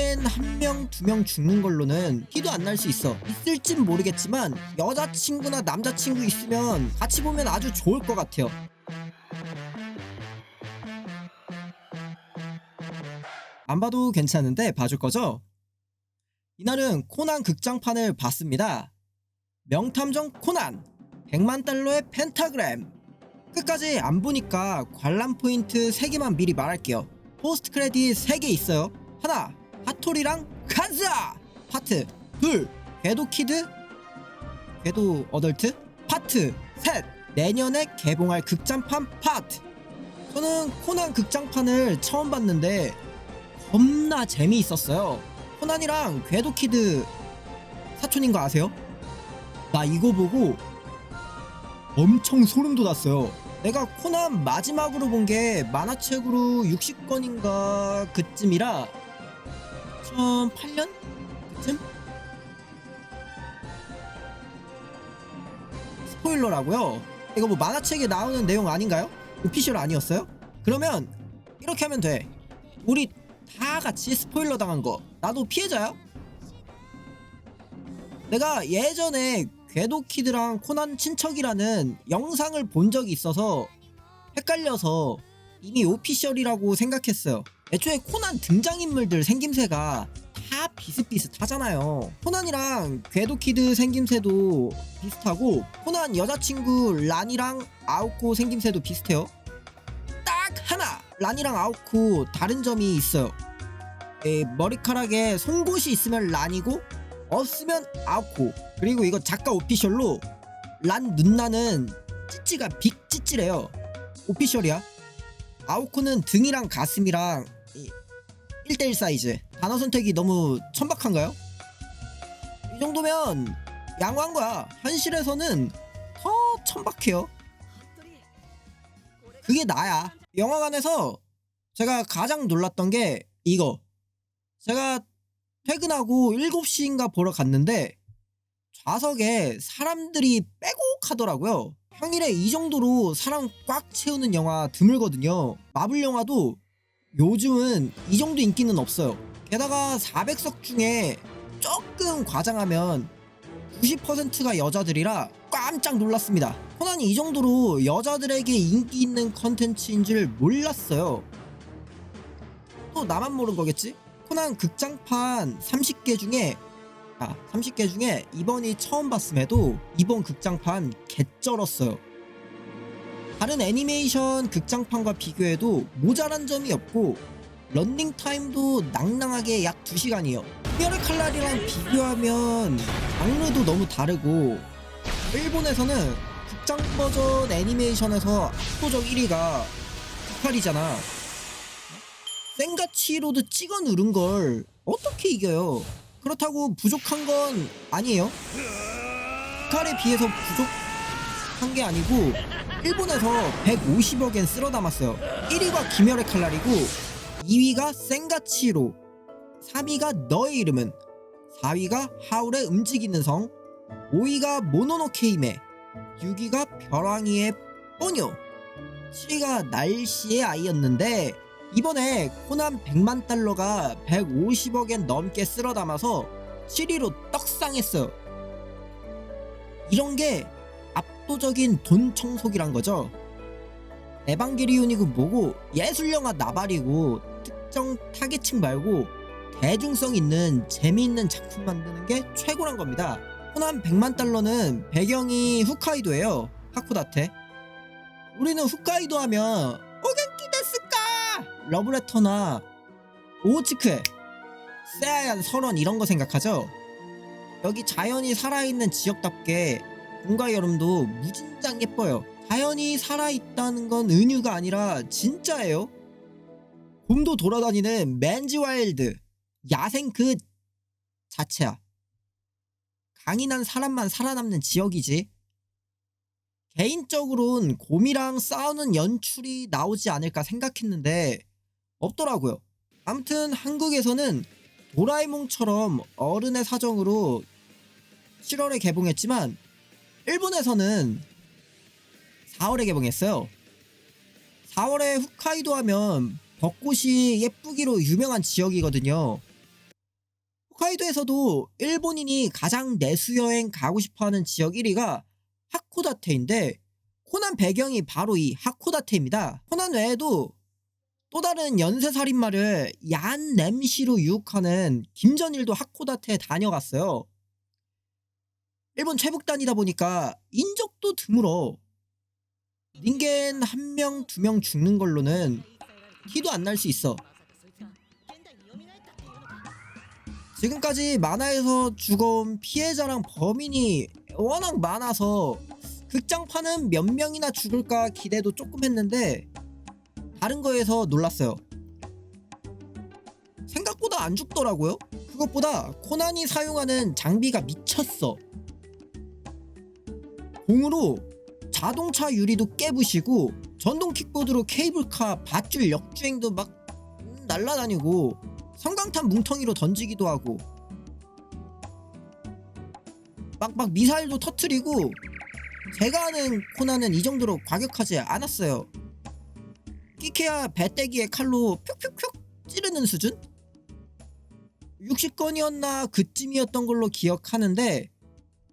하루엔 1명, 2명 죽는 걸로는 티도 안 날 수 있어. 있을진 모르겠지만 여자친구나 남자친구 있으면 같이 보면 아주 좋을 것 같아요. 안 봐도 괜찮은데 봐줄 거죠? 이날은 코난 극장판을 봤습니다. 명탐정 코난 100만 달러의 펜타그램. 끝까지 안 보니까 관람 포인트 3개만 미리 말할게요. 포스트 크레딧 3개 있어요. 하나, 하토리랑 간사! 파트 2, 궤도 키드, 궤도 어덜트? 파트 3, 내년에 개봉할 극장판 파트. 저는 코난 극장판을 처음 봤는데 겁나 재미있었어요. 코난이랑 궤도 키드 사촌인 거 아세요? 나 이거 보고 엄청 소름 돋았어요. 내가 코난 마지막으로 본 게 만화책으로 60권인가 그쯤이라 2008년? 그쯤? 스포일러라고요? 이거 뭐 만화책에 나오는 내용 아닌가요? 오피셜 아니었어요? 그러면 이렇게 하면 돼. 우리 다 같이 스포일러 당한 거 나도 피해자야? 내가 예전에 궤도키드랑 코난 친척이라는 영상을 본 적이 있어서 헷갈려서 이미 오피셜이라고 생각했어요. 애초에 코난 등장인물들 생김새가 다 비슷비슷하잖아요. 코난이랑 궤도키드 생김새도 비슷하고 코난 여자친구 란이랑 아오코 생김새도 비슷해요. 딱 하나! 란이랑 아오코 다른 점이 있어요. 머리카락에 송곳이 있으면 란이고 없으면 아오코. 그리고 이거 작가 오피셜로 란 눈나는 찌찌가 빅찌찌래요. 오피셜이야. 아오코는 등이랑 가슴이랑 1대1 사이즈. 단어 선택이 너무 천박한가요? 이 정도면 양호한 거야. 현실에서는 더 천박해요. 그게 나야. 영화관에서 제가 가장 놀랐던 게 이거. 제가 퇴근하고 7시인가 보러 갔는데 좌석에 사람들이 빼곡하더라고요. 평일에 이 정도로 사람 꽉 채우는 영화 드물거든요. 마블 영화도 요즘은 이 정도 인기는 없어요. 게다가 400석 중에 조금 과장하면 90%가 여자들이라 깜짝 놀랐습니다. 코난이 이 정도로 여자들에게 인기 있는 컨텐츠인 줄 몰랐어요. 또 나만 모르는 거겠지? 코난 극장판 30개 중에 이번이 처음 봤음에도 이번 극장판 개쩔었어요. 다른 애니메이션 극장판과 비교해도 모자란 점이 없고 런닝타임도 낭낭하게 약 2시간이요. 희열의 칼날이랑 비교하면 장르도 너무 다르고 일본에서는 극장 버전 애니메이션에서 압도적 1위가 히카리잖아. 센가치로도 찍어 누른 걸 어떻게 이겨요? 그렇다고 부족한 건 아니에요. 히카리에 비해서 부족한 게 아니고 일본에서 150억엔 쓸어 담았어요. 1위가 김열의 칼날이고 2위가 센가치로, 3위가 너의 이름은, 4위가 하울의 움직이는 성, 5위가 모노노케 히메, 6위가 벼랑이의 뽀뇨, 7위가 날씨의 아이였는데 이번에 코난 100만 달러가 150억엔 넘게 쓸어 담아서 7위로 떡상했어요. 이런 게 압도적인 돈 청소기란 거죠. 에반게리온이고 뭐고 예술영화 나발이고 특정 타겟층 말고 대중성 있는 재미있는 작품 만드는 게 최고란 겁니다. 코난 100만 달러는 배경이 홋카이도예요. 하코다테. 우리는 홋카이도 하면 오겐키 데스까 러브레터나 오호츠크에 새하얀 설원 이런 거 생각하죠? 여기 자연이 살아있는 지역답게 봄과 여름도 무진장 예뻐요. 자연이 살아있다는 건 은유가 아니라 진짜예요. 곰도 돌아다니는 맨지와일드 야생 그 자체야. 강인한 사람만 살아남는 지역이지. 개인적으론 곰이랑 싸우는 연출이 나오지 않을까 생각했는데 없더라고요. 아무튼 한국에서는 도라에몽처럼 어른의 사정으로 7월에 개봉했지만 일본에서는 4월에 개봉했어요. 4월에 홋카이도 하면 벚꽃이 예쁘기로 유명한 지역이거든요. 홋카이도에서도 일본인이 가장 내수여행 가고 싶어하는 지역 1위가 하코다테인데 코난 배경이 바로 이 하코다테입니다. 코난 외에도 또 다른 연쇄살인마를 야한 냄시로 유혹하는 김전일도 하코다테에 다녀갔어요. 일본 최북단이다 보니까 인적도 드물어. 닌겐 1명, 2명 죽는 걸로는 티도 안 날 수 있어. 지금까지 만화에서 죽어온 피해자랑 범인이 워낙 많아서 극장판은 몇 명이나 죽을까 기대도 조금 했는데 다른 거에서 놀랐어요. 생각보다 안 죽더라고요. 그것보다 코난이 사용하는 장비가 미쳤어. 공으로 자동차 유리도 깨부시고 전동 킥보드로 케이블카 밧줄 역주행도 막 날라다니고 성광탄 뭉텅이로 던지기도 하고 막 미사일도 터트리고 제가 아는 코난은 이 정도로 과격하지 않았어요. 끼케야 배때기에 칼로 푹푹푹 찌르는 수준? 60건이었나 그쯤이었던 걸로 기억하는데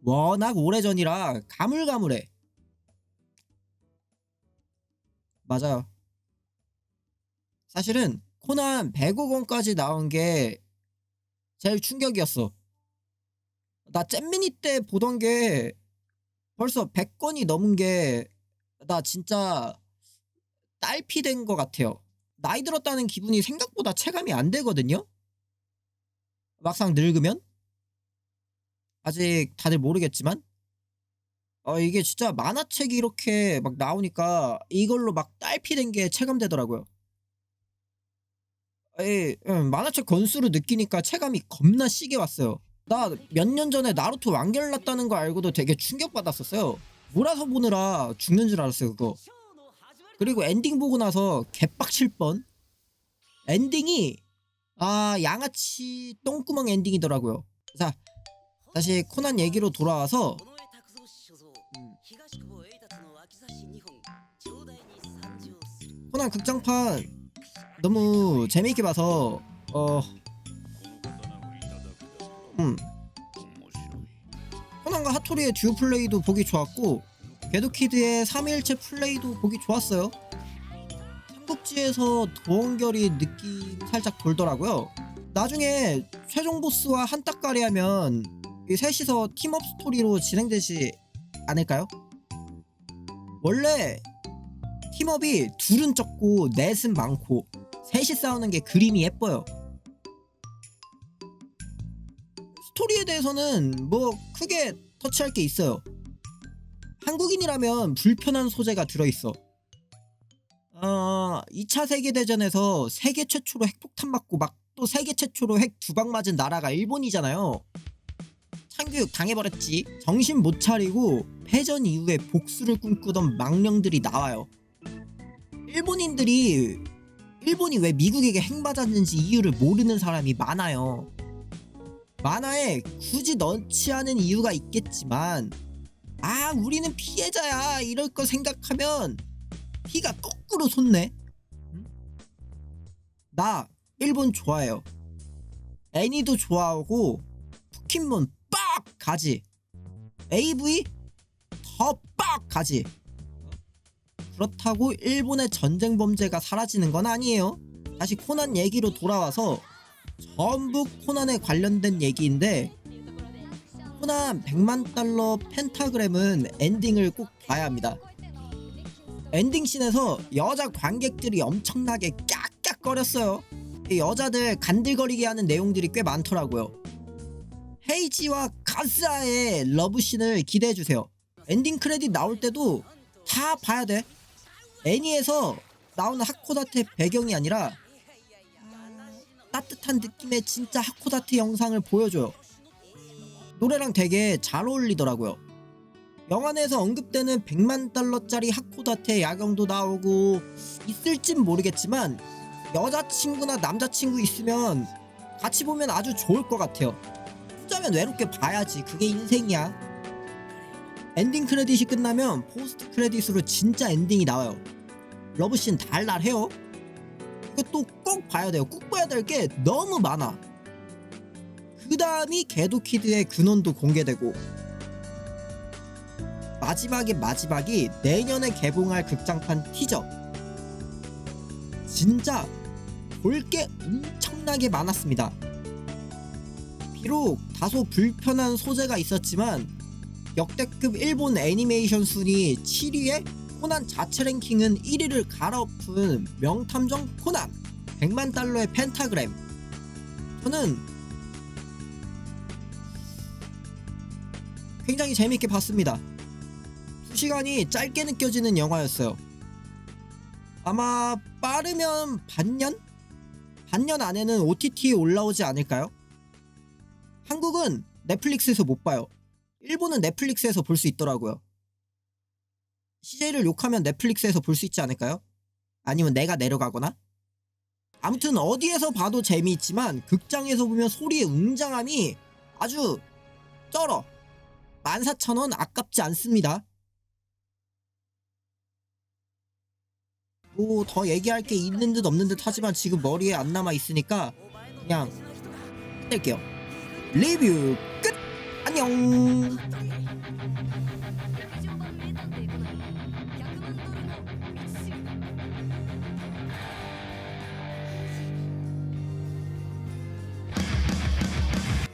워낙 오래전이라 가물가물해. 맞아요. 사실은 코난 100억 원까지 나온 게 제일 충격이었어. 나 잼미니 때 보던 게 벌써 100건이 넘은 게 나 진짜 딸피 된 것 같아요. 나이 들었다는 기분이 생각보다 체감이 안 되거든요. 막상 늙으면 아직 다들 모르겠지만 이게 진짜 만화책이 이렇게 막 나오니까 이걸로 막 딸피 된 게 체감되더라고요. 만화책 건수로 느끼니까 체감이 겁나 시게 왔어요. 나 몇 년 전에 나루토 완결 났다는 거 알고도 되게 충격받았었어요. 몰아서 보느라 죽는 줄 알았어요 그거. 그리고 엔딩 보고 나서 개빡칠 뻔. 엔딩이 양아치 똥구멍 엔딩이더라고요. 자, 다시 코난 얘기로 돌아와서 코난 극장판 너무 재미있게 봐서 코난과 하토리의 듀오 플레이도 보기 좋았고 궤도키드의 3일체 플레이도 보기 좋았어요. 삼국지에서 도원결이 느낌 살짝 돌더라고요. 나중에 최종 보스와 한따까리 하면 이 셋이서 팀업 스토리로 진행되지 않을까요? 원래 팀업이 둘은 적고 넷은 많고 셋이 싸우는 게 그림이 예뻐요. 스토리에 대해서는 뭐 크게 터치할 게 있어요. 한국인이라면 불편한 소재가 들어있어. 2차 세계대전에서 세계 최초로 핵폭탄 맞고 막 또 세계 최초로 핵 2방 맞은 나라가 일본이잖아요. 참교육 당해버렸지. 정신 못 차리고 패전 이후에 복수를 꿈꾸던 망령들이 나와요. 일본이 왜 미국에게 핵 맞았는지 이유를 모르는 사람이 많아요. 만화에 굳이 넣지 않은 이유가 있겠지만 우리는 피해자야 이럴 거 생각하면 피가 거꾸로 솟네. 나 일본 좋아해요. 애니도 좋아하고 포켓몬 빡 가지. AV 더 빡 가지. 그렇다고 일본의 전쟁 범죄가 사라지는 건 아니에요. 다시 코난 얘기로 돌아와서 전부 코난에 관련된 얘기인데 코난 100만 달러 펜타그램은 엔딩을 꼭 봐야 합니다. 엔딩 씬에서 여자 관객들이 엄청나게 깍깍거렸어요. 이 여자들 간들거리게 하는 내용들이 꽤 많더라고요. 헤이지와 가스아의 러브씬을 기대해주세요. 엔딩 크레딧 나올 때도 다 봐야 돼. 애니에서 나오는 하코다테 배경이 아니라 따뜻한 느낌의 진짜 하코다테 영상을 보여줘요. 노래랑 되게 잘 어울리더라고요. 영화 내에서 언급되는 100만 달러짜리 하코다테 야경도 나오고 있을진 모르겠지만 여자친구나 남자친구 있으면 같이 보면 아주 좋을 것 같아요. 혼자면 외롭게 봐야지. 그게 인생이야. 엔딩 크레딧이 끝나면 포스트 크레딧으로 진짜 엔딩이 나와요. 러브씬 달달해요. 이것도 꼭 봐야 돼요. 꼭 봐야 될 게 너무 많아. 그 그 다음이 궤도키드의 근원도 공개되고, 마지막이 내년에 개봉할 극장판 티저. 진짜 볼 게 엄청나게 많았습니다. 비록 다소 불편한 소재가 있었지만 역대급 일본 애니메이션 순위 7위에 코난 자체 랭킹은 1위를 갈아엎은 명탐정 코난, 100만 달러의 펜타그램. 저는 굉장히 재밌게 봤습니다. 2시간이 짧게 느껴지는 영화였어요. 아마 빠르면 반년 안에는 OTT에 올라오지 않을까요? 한국은 넷플릭스에서 못 봐요. 일본은 넷플릭스에서 볼 수 있더라고요. CJ를 욕하면 넷플릭스에서 볼 수 있지 않을까요? 아니면 내가 내려가거나? 아무튼 어디에서 봐도 재미있지만 극장에서 보면 소리의 웅장함이 아주 쩔어. 14,000원 아깝지 않습니다. 뭐 더 얘기할 게 있는 듯 없는 듯 하지만 지금 머리에 안 남아 있으니까 그냥 끝낼게요. 리뷰 끝! 안녕!